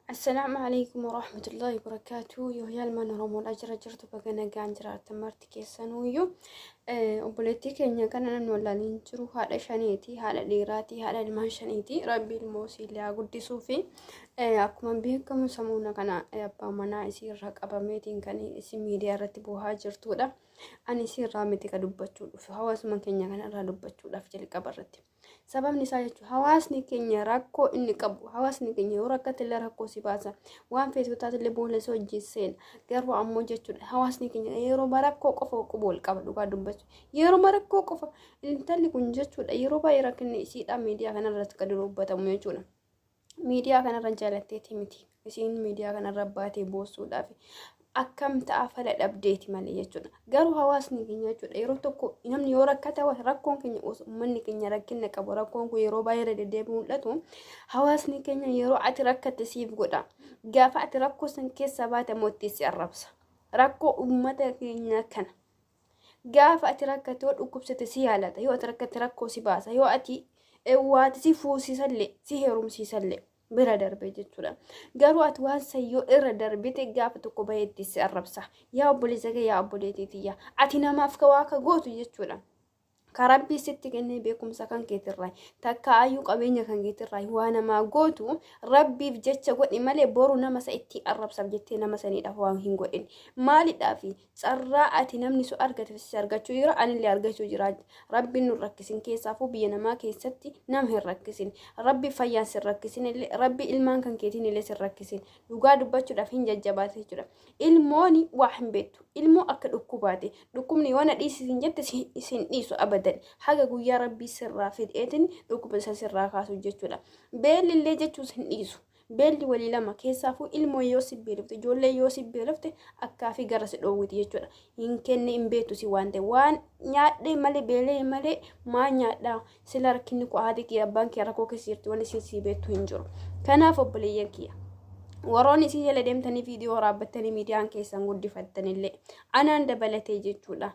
السلام عليكم ورحمة الله وبركاته. يوهيال من رمول أجر جرت بجنا جانجرا تمرت كيسانويو وبلتي كينيا كان ولا لينجرو هذا شنيتي هذا ليراتي هذا الماشنيتي ربي الموسي لا قد سوفي أكمن بيكم سمونا كنا أبا منا يصير رك أبا ميتين كان اسم ميديا رتبوها جرتودا أنا يصير رامتي كدبتشود في هواس من كينيا كان رادبتشود في جلك برتي sababni isaa jechuun hawaasni keenya rakkoo inni qabu hawaasni keenya yoo rakkate illee rakkoo si baasa waan feetu illee boolesoo hojjeesseen garuu ammoo jechuudha hawaasni keenya yeroo rakkoo qofa qubool qaba dhugaa dubbachuu yeroo rakkoo qofa intalli kun jechuudha yeroo baay'ee rakkinni isiidha miidiyaa kanarratti kan dubbatamu jechuudha miidiyaa kanarra jaalatteeti miti isiin miidiyaa kanarra baatee boossuudhaaf akkam ta'a fala dhabdeeti malee jechuudha garuu hawaasni keenya jechuudha yeroo tokko namni yoo rakkata rakkoon keenya uummanni keenya rakkinna qabu rakkoon kun yeroo baay'ee deddeebi'u mul'atu hawaasni keenya yeroo ati rakkatte siif godha gaafa ati rakkoo san keessa baate mootii si arrabsa rakkoo uummata keenya kana gaafa ati rakkatte yoo dhukkubsate si yaalata yoo ati rakkatte rakkoo si baasa yoo ati waati si fuusisallee si heerumsiisallee bira darbee jechuudha garuu ati waan sayyoo irra darbite gaafa tokko bayeetti si arrabsa yaa obboleessa kee yaa obboleettiitii ati namaaf ka waa ka gootu jechuudha karabbii sitti kennee beekumsa kan keetirraa takka ayyuu qabeenya kan keetirraa waa namaa gootu rabbiif jecha godhi malee boru nama sa itti arrabsaaf jettee nama saniidhaaf waan hin godhin maalidhaaf carraa ati namni su argate si argachuu jira anillee argachuu jira rabbiin nu rakkisin keessaafuu biyya namaa keessatti nam hin rakkisin rabbi fayyaan sin rakkisin illee rabbi ilmaan kan keetiin illee sin rakkisin dhugaa dubbachuudhaaf hin jajjabaate jechuudha ilmooni waa hin beektu ilmoo akka dhukkubaate dhukkubni waan dhiisisin jette isin dhiisu abada haga guyyaa rabbii sirraa fideetin dhukkuba isa sirraa kaasu jechuudha beelli illee jechuus hin dhiisu beelli walii lama keessaafuu ilmoo yoo si beelofte ijoollee yoo si beelofte akkaafi gara si dhoowwiti jechuudha hin kenne hin beektu si waan ta'e waan nyaadhee malee beelee malee maa nyaadhaa sila rakkinni ku haati kiyya abbaan kiyya rakkoo keessa jirti waan isin si beektu hin jiru kanaaf obboleeyyan kiyya waroon isii jala deemtanii viidiyoo waraabbattanii miidiyaan keessan guddifattanillee anaan dabalatee jechuudha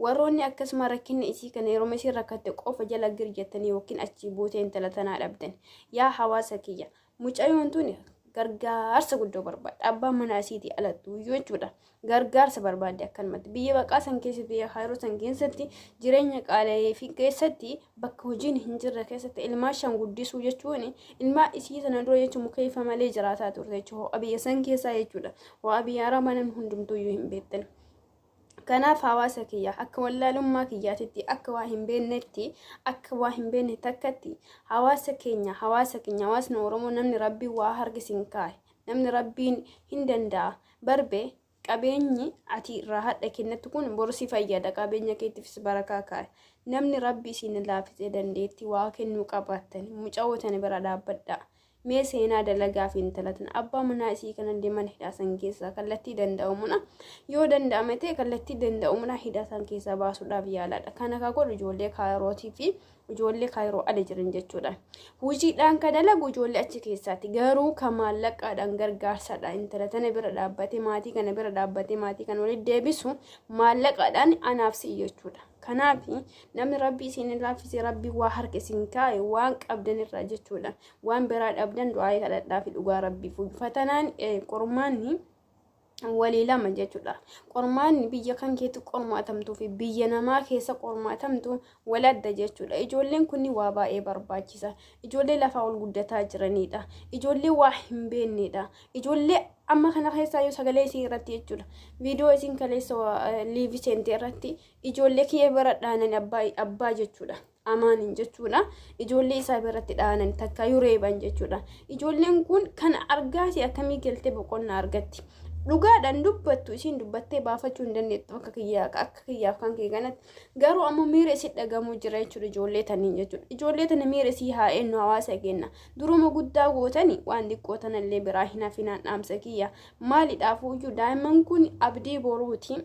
waroonni akkasuma rakkinni isii kana yeroo isii rakkatte qofa jala girjettanii yookiin achii buutee intala tanaa dhabdan yaa hawaasa kiyya mucayyoon tuni gargaarsa guddoo barbaada abbaan mana asiitii alattu jechuudha gargaarsa barbaadde akkanumatti biyya baqaa san keessatti biyya kaayiroo san keessatti jireenya qaala'ee fi keessatti bakka hojiin hin jirre keessatti ilmaa shan guddisuu jechuun ilmaa isii sana dura jechuun mukeeffa malee jiraataa turte jechuudha biyya san keessaa jechuudha waa biyya aramaa namni hundumtuu hin beektan kanaaf hawaasa kiyya akka wallaalummaa kiyyaatitti akka waa hin beeknetti akka waa hin beekne takkatti hawaasa keenya hawaasni Oromoo namni rabbii waa harkisin kaa'e namni rabbiin hin danda'a barbee qabeenyi ati irraa hadha kennatu kun borsi fayyada qabeenya keetiifis barakaa kaa'e namni rabbii isin laafisee dandeetti waa kennuu qabaattan mucawwatan bira dhaabbadha mee seenaa dalagaa fi intalatan abbaa manaa isii kan deeman hidhaasan keessaa kallattii danda'amuna yoo danda'ame ta'e kallattii danda'amuna hidhaasan keessaa baasuudhaaf yaaladha kana ka godhu ijoollee kaayirootii fi ijoollee kaayiroo ala jiran jechuudha hojiidhaan ka dalagu ijoollee achi keessaati garuu ka maallaqaadhaan gargaarsadha intalatan bira dhaabbatee maatii kana bira dhaabbatee maatii kana walitti deebisu maallaqaadhaan anaaf si jechuudha kanaaf namni rabbii isin laafisee rabbii waa harka isin kaa'e waan qabdan irraa jechuudha waan biraa dhabdan du'aa kadhadhaa fi dhugaa rabbii fatanaan qormaanni walii lama jechuudha qormaanni biyya kan keetti qormaatamtuu fi biyya namaa keessa qormaatamtu waladda jechuudha ijoolleen kunni waa baay'ee barbaachisa ijoollee lafaa ol guddataa jiranidha ijoollee waa hin beeknedha ijoollee amma kana keessa yoo sagalee isii irratti jechuudha viidiyoo isiin kaleessa liivi seentee irratti ijoollee kiyya bira dhaanan abbaa jechuudha amaanin jechuudha ijoollee isaa biratti dhaanan takka yureeban jechuudha ijoolleen kun kana argaasi akkamii galtee boqonnaa argatti dhugaadhaan dubbattu isiin dubbattee baafachuu hin dandeettu akka kiyyaaf kan kee kanatti garuu ammoo miira isii dhagamuu jira jechuudha ijoollee taniin jechuudha ijoollee tana miira isii haa eenyu hawaasa kenna duruma guddaa gootanii waan xiqqoo tanallee biraa hin hafinaan dhaamsa kiyya maalidhaafuyyuu daa'imman kun abdii boruuti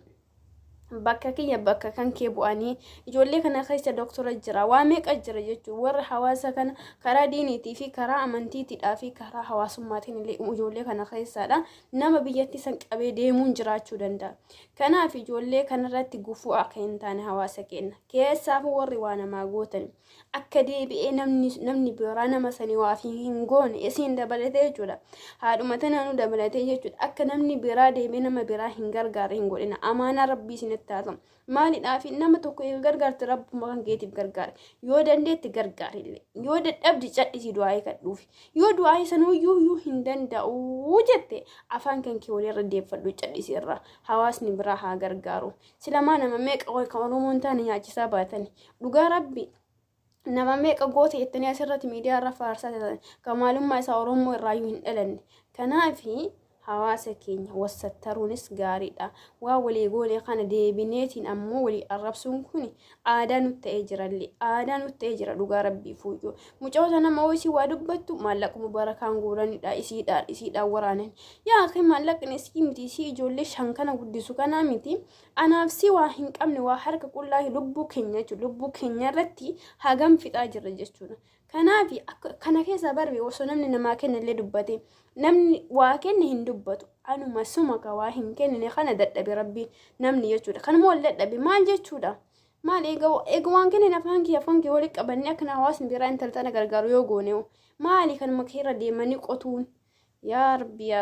bakka kiyya bakka kan kee bu'anii ijoollee kana keessa doktora jira waa meeqa jira jechuun warra hawaasa kana karaa diiniitii fi karaa amantiitiidhaa fi karaa hawaasummaatiin illee ijoollee kana keessadha nama biyyatti san qabee deemuun jiraachuu danda'a. Kanaaf ijoollee kanarratti gufuu akka hin taane hawaasa keenya keessaaf warri waa namaa gootan akka deebi'ee namni biraa nama sanii waa hin goone isiin dabalatee jechuudha. Haadhuma tanaanuu dabalatee jechuudha akka namni biraa deebi'ee nama biraa hin gargaare hin godhina amaanaa rabbii isin taasam maaliidhaaf nama tokko hin gargaarte rabbuma kan keetiif gargaare yoo dandeetti gargaare illee yoo dadhabdi cadhisi du'aa'ee kadhuufi yoo du'aa'ee sanuyyuu hin danda'u jette afaan kan kee walirra deeffadhu cadhisi irra hawaasni biraa haa gargaaru silamaa nama meeqa kan oromoon taane nyaachisaa baatani dhugaa rabbi nama meeqa goota jettanii asirratti miidiyaa irra faarsaa kan maalummaa isaa oromoo irraayyuu hin dhalanne kanaafi hawaasa keenya wasattaruunis gaariidha waa walii goonee kana deebineetiin ammoo walii arrabsuun kun aadaa nutti ta'ee jirallee aadaa nutti ta'ee jira dhugaa rabbii fuuyyoo mucoota nama hoosii waa dubbattu maallaquma barakaan guuranidha isiidhaan waraanan yaa akhi maallaqni isii miti isii ijoollee shan kana guddisu kanaa miti anaaf si waa hin qabne waa harka qullaa lubbuu keenya jechuudha lubbuu keenya irratti hagam fixaa jirra jechuudha. Kanaaf kana keessa barbe osoo namni namaa kennallee dubbate namni waa kenne hin dubbatu anuma suma ka waa hin kennine kana dadhabe rabbi namni jechuudha kanuma wal dadhabe maal jechuudha maal eega waan kenne afaan kee walitti qabannee akkana hawaasni biraa intaltana gargaaru yoo goone maali kanuma keerra deemanii qotuun yaa rabbi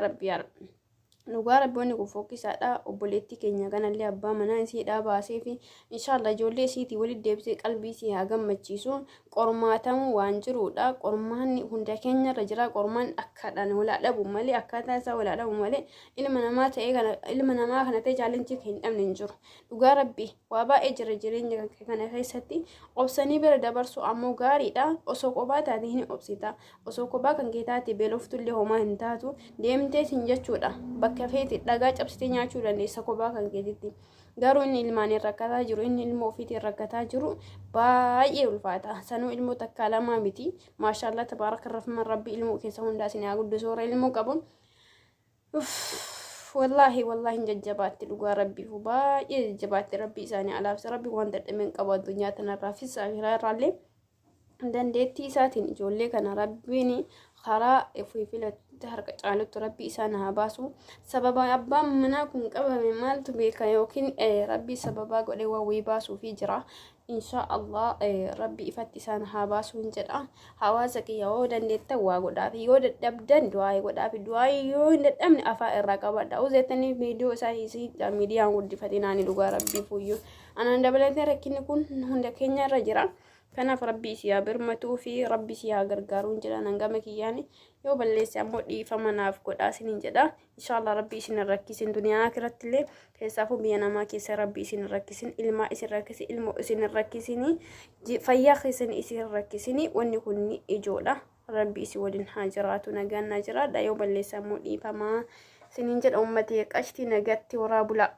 dhugaa rabbi wanni kun fokkisaadha obboleettii keenya kanallee abbaa manaa isiidhaa baasee fi inshaallah ijoollee isiitii walitti deebisee qalbii isii haa gammachiisu qormaatamu waan jiruudha qormaanni hunda keenyarra jira qormaan akkaadhaan walaa dhabu malee akkaataa isaa walaa dhabu malee ilma namaa kana ta'e chaalenjii hin dhabne hin jiru dhugaa rabbi waa baay'ee jira jireenya kana keessatti obsanii bira dabarsu ammoo gaariidha osoo kophaa taate hin obsita osoo kophaa kan kee taate beeloftullee homaa hin taatu deemteetiin jechuudha kafeeti dhagaa cabsitee nyaachuu dandeessa kophaa kan keetitti garuu inni ilmaaniin rakkataa jiru inni ilmoo ofiitiin rakkataa jiru baay'ee ulfaata sanuu ilmoo takkaa lamaa miti maashaallah tabaaraka rahman rabbi ilmoo keessa hundaa isin haa guddisuu warra ilmoo qabuun wallaahi jajjabaatti dhugaa rabbiif baay'ee jajjabaatti rabbi isaanii alaabsa rabbi waan dadhameen qabu addunyaa tanarraa fi saafiraa irraallee dandeettii isaatiin ijoollee kana rabbiin karaa ifii filatti harka caalutti rabbi isaan haa baasu sababa abbaan manaa kun qabame maaltu beeka yookiin rabbi sababa godhee waa wayii baasuu fi jira insha Allah rabbi ifatti isaan haa baasu hin jedha hawaasa kiyya yoo dandeetta waa godhaa fi yoo dadhabdan du'aa godhaa fi du'aa yoo hin dadhabne afaa irraa qabadha uzeetanii viidiyoo isaanii miidiyaan guddifatinaani dhugaa rabbii fuuyyuu anaan dabalatee rakkinni kun hunda keenya irra jira. Kanaaf rabbi isii haa birmatuu fi rabbi isii haa gargaaruun jedha nangama kiyyaani yoo balleesse ammoo dhiifama naaf godhaa isiniin jedha inshallah rabbi isin rakkisin duniyaa akhiratti illee keessaafuu biyya namaa keessa rabbi isin rakkisin ilmaa isin rakkisin ilmoo isin rakkisini fayyaa keessan isin rakkisini wanni kun ijoodha rabbi isii waliin haa jiraatu nagaan naa jiraadha yoo balleesse ammoo dhiifama isiniin jedha ummatee qashtii nagatti waraa bulaa.